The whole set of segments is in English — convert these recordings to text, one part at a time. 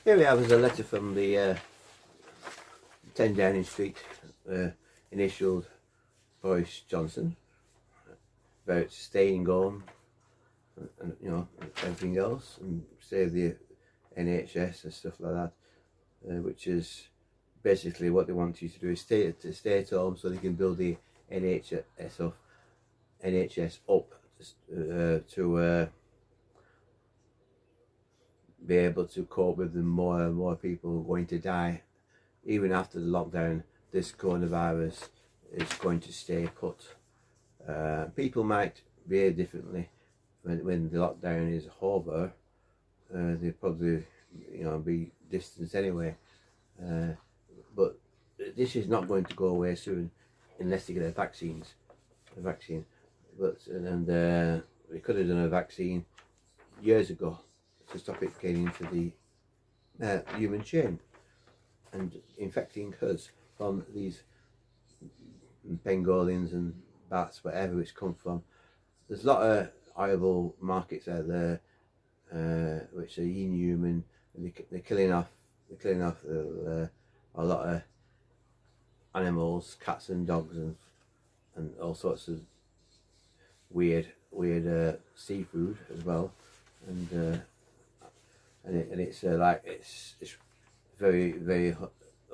Here we have is a letter from the 10 Downing Street, initialed Boris Johnson, about staying home and you know, everything else, and save the NHS and stuff like that, which is basically what they want you to do, is stay at home so they can build the NHS up to be able to cope with the more and more people going to die. Even after the lockdown, this coronavirus is going to stay put. People might behave differently when the lockdown is over. They probably, you know, be distanced anyway. But this is not going to go away soon unless they get a vaccine. But we could have done a vaccine years ago to stop it getting into the human chain and infecting us from these pangolins and bats, wherever it's come from. There's a lot of horrible markets out there which are inhuman, and they're killing off a lot of animals, cats and dogs, and all sorts of weird seafood as well, and it's like it's very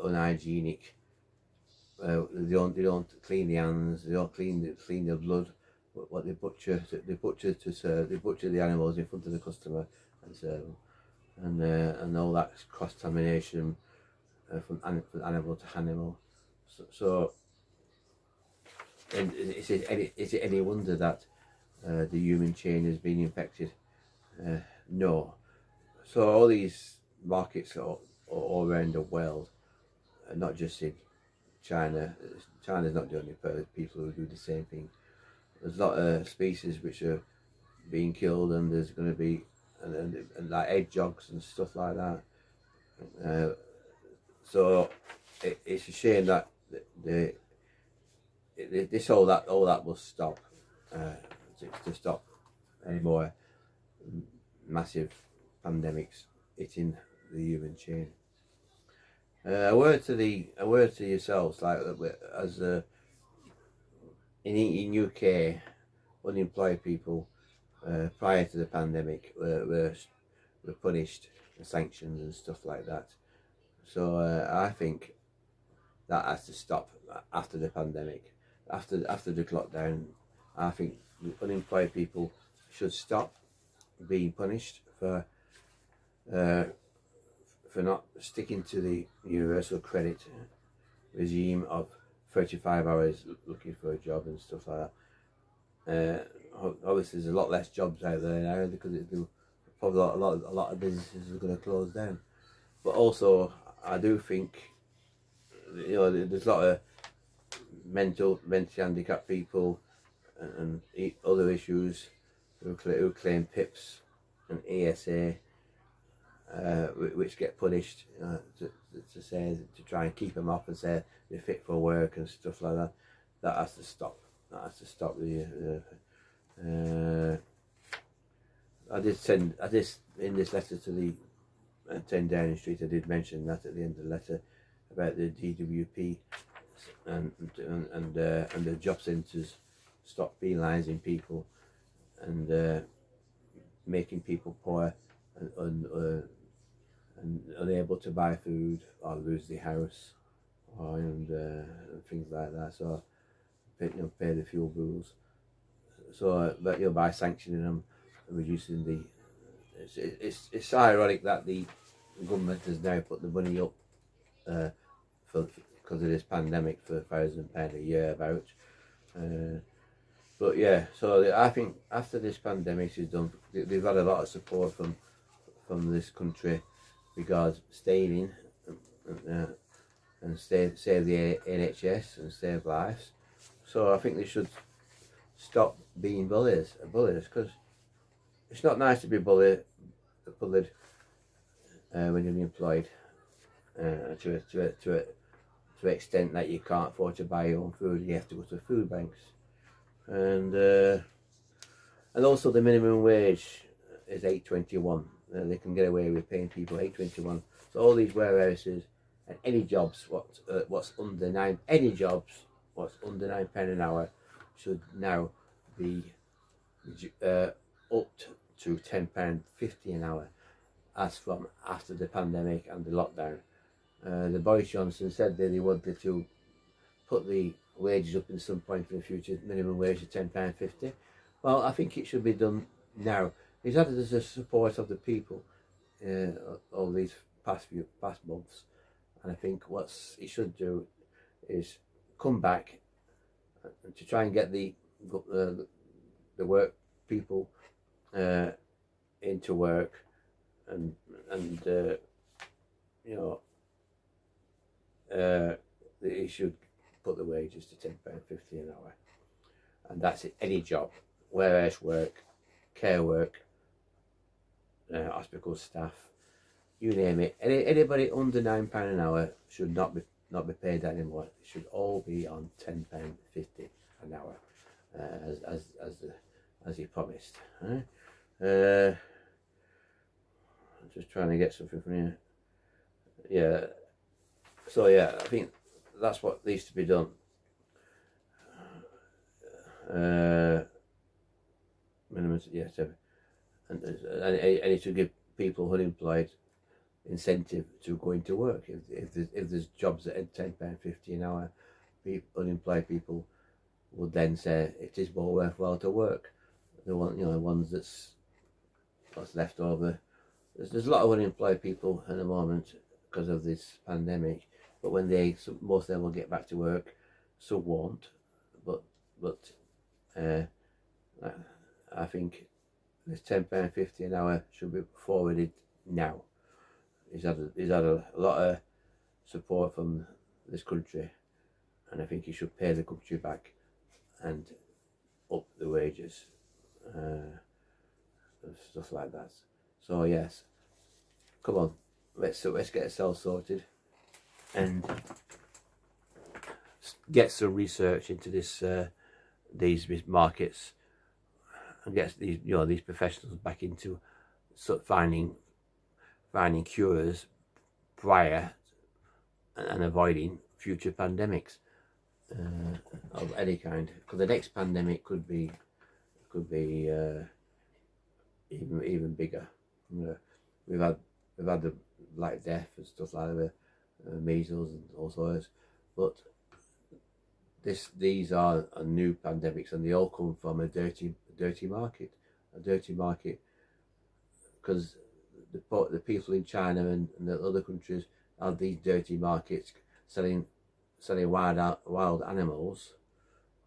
unhygienic. They don't clean the hands, they don't clean the blood. What they butcher the animals in front of the customer and serve them, and all that cross contamination from animal to animal. So and is it any wonder that the human chain has been infected? No. So all these markets are all around the world, not just in China. China's not the only people who do the same thing. There's a lot of species which are being killed, and there's going to be and like hedgehogs and stuff like that. So it's a shame that all that will stop, to stop any more massive pandemics hitting the human chain. A word to yourselves, like as in UK, unemployed people prior to the pandemic were punished, sanctions and stuff like that. So I think that has to stop after the pandemic, after the lockdown. I think unemployed people should stop being punished for not sticking to the universal credit regime of 35 hours looking for a job and stuff like that. Obviously there's a lot less jobs out there now because probably a lot of businesses are going to close down. But also I do think, you know, there's a lot of mentally handicapped people and other issues who claim PIPs and ESA, which get punished to try and keep them off and say they're fit for work and stuff like that. That has to stop. That has to stop. I did in this letter to the 10 Downing Street, I did mention that at the end of the letter about the DWP and the job centres stop penalising people and making people poor and unable to buy food or lose their house and things like that. So pay the fuel bills. So but by sanctioning them and reducing the, it's ironic that the government has now put the money up because of this pandemic for £1,000 a year about. But yeah, so I think after this pandemic is done, they've had a lot of support from this country regards staying in and save the NHS and save lives. So I think they should stop being bullies, because it's not nice to be bullied when you're unemployed to an extent that you can't afford to buy your own food. You have to go to food banks, and also the minimum wage is $8.21. they can get away with paying people £8.21. So all these warehouses and any jobs what's under £9 an hour should now be up to £10.50 an hour, as from after the pandemic and the lockdown. The Boris Johnson said that he wanted to put the wages up in some point in the future, minimum wage of £10.50. Well, I think it should be done now. He's had the support of the people all these past months, and I think what he should do is come back to try and get the work people into work, and he should put the wages to £10.50 an hour, and that's it. Any job, warehouse work, care work, hospital staff, you name it. Anybody under £9 an hour should not be paid that anymore. It should all be on £10.50 an hour, as he promised. I'm just trying to get something from here. Yeah. So yeah, I think that's what needs to be done. Minimum, yeah, and it should give people unemployed incentive to go into work. If there's jobs at £10.50 an hour, unemployed people would then say it is more worthwhile to work. The ones that's left over. There's a lot of unemployed people at the moment because of this pandemic. But when most of them will get back to work, some won't. But I think this £10.50 an hour should be forwarded now. He's had a lot of support from this country, and I think he should pay the country back and up the wages and stuff like that. So yes, come on, let's get ourselves sorted and get some research into these markets, and get these professionals back into finding cures prior and avoiding future pandemics of any kind, because the next pandemic could be even bigger. We've had the Black Death and stuff like that, measles and all sorts, but these are new pandemics, and they all come from a dirty market, because the people in China and the other countries have these dirty markets selling wild animals,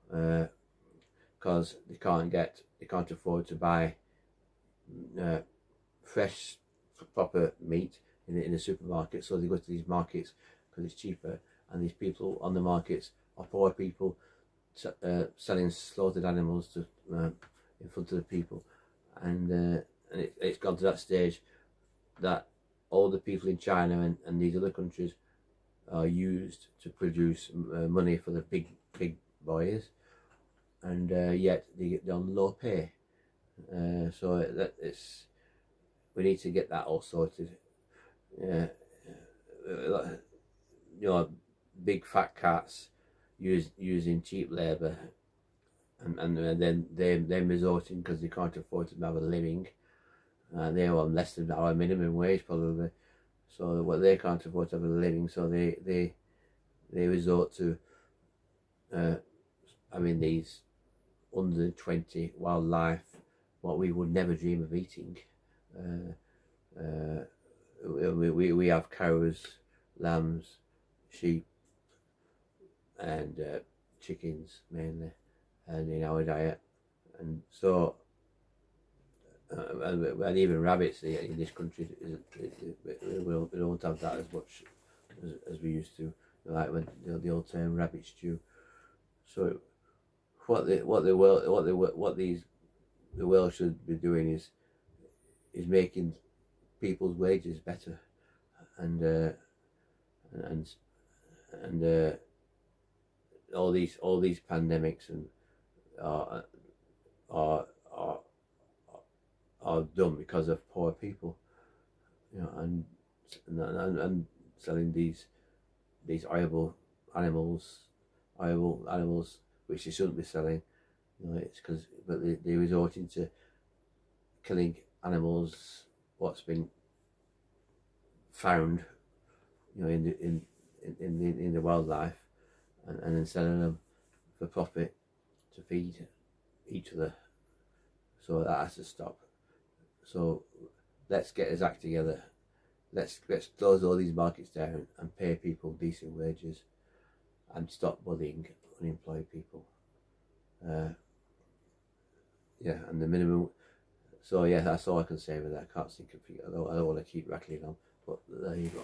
because they can't afford to buy fresh proper meat in the supermarket, so they go to these markets because it's cheaper, and these people on the markets are poor people selling slaughtered animals to in front of the people, and it's gone to that stage that all the people in China and these other countries are used to produce money for the big boys, and yet they get on low pay. So we need to get that all sorted. Big fat cats using cheap labour, and then they're resorting because they can't afford to have a living. They're on less than our minimum wage probably, so they can't afford to have a living, so they resort to having these 120 wildlife what we would never dream of eating. We have cows, lambs, sheep, and chickens mainly, and in our diet, and so and even rabbits in this country. We don't have that as much as we used to, like when the old term rabbit stew. So what the world should be doing is making people's wages better, and all these pandemics and are done because of poor people, and selling these horrible animals which they shouldn't be selling. You know, it's because they're resorting to killing animals what's been found, you know, in the wildlife, and then selling them for profit to feed each other. So that has to stop. So let's get his act together. Let's close all these markets down and pay people decent wages, and stop bullying unemployed people. Yeah, and the minimum. So yeah, that's all I can say with that. I can't think of. I don't want to keep rattling on, but there you go.